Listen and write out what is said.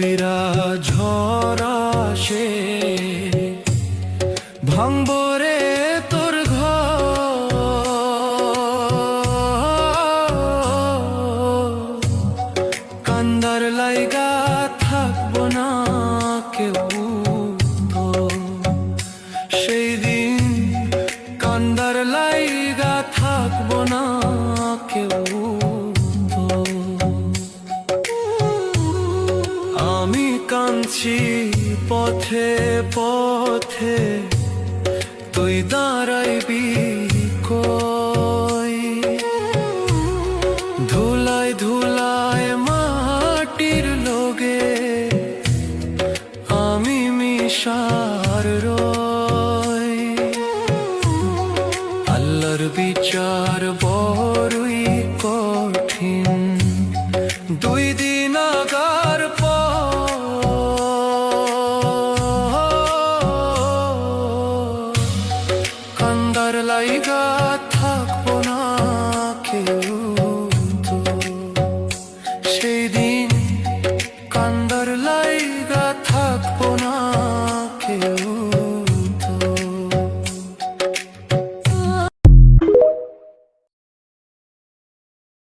বইরা ঝরা সে ভাঙবো রে তোর ঘর, কান্দার লাইগা থাকবো না কেউ তো সেই দিন, কান্দার লাইগা থাকবো না কেউ তো। আমি কাঁদছি পথে পথে, তুই দাঁড়াইবি কই? ধুলায় ধুলায় মাটির লোগে আমি মিশার রই। আল্লাহর বিচার বড়ই কঠিন, দুই দিন আগার কান্দার লাইগা থাকবো না কেউ তো সেই দিন, কান্দার লাইগা থাকবো না কেউ।